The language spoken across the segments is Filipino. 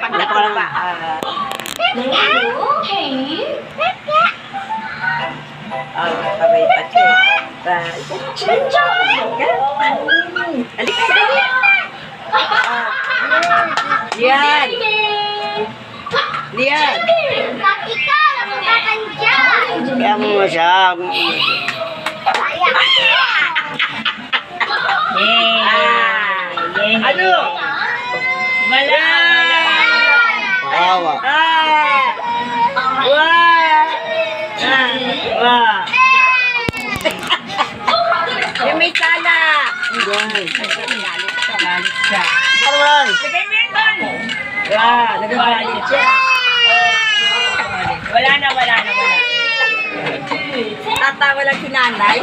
Paglakad pa. Pabay pa siya. Alik ka dali. Lian. Lian. Kaya mo siya. Ano? Wala. Awa. Yung may sala. Yan. Galit siya. Awan. Lagay mo yun doon. Nagagalit siya. Wala na. Tatawa lang si nanay.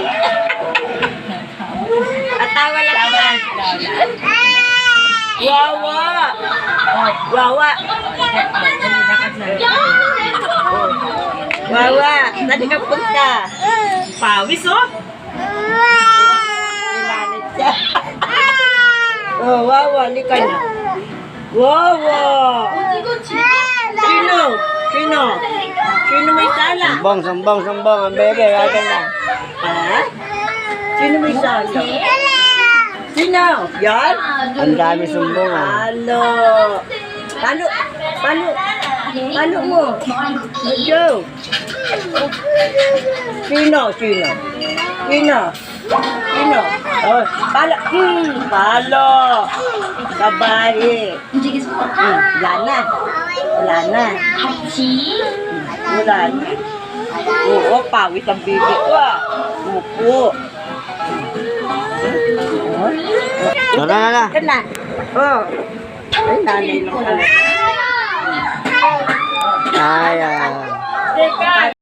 Tatawa lang si nanay. Wawa. Saan ka punta? Pawis, oh. Nilalit siya. Wawa, lika na. Wawa. Sino may sala? Sambong. Ang bebe, akin na. Ha? Sino may sala? Sino? Yan? Ang dami sumbong ah. Paano mo? Joe. Sino? Oh, palo. Babae. Wala na. Oo, pawis ang bibi ko ah. Upo. Na. Oh. Ay, nanay lang pala. Ay,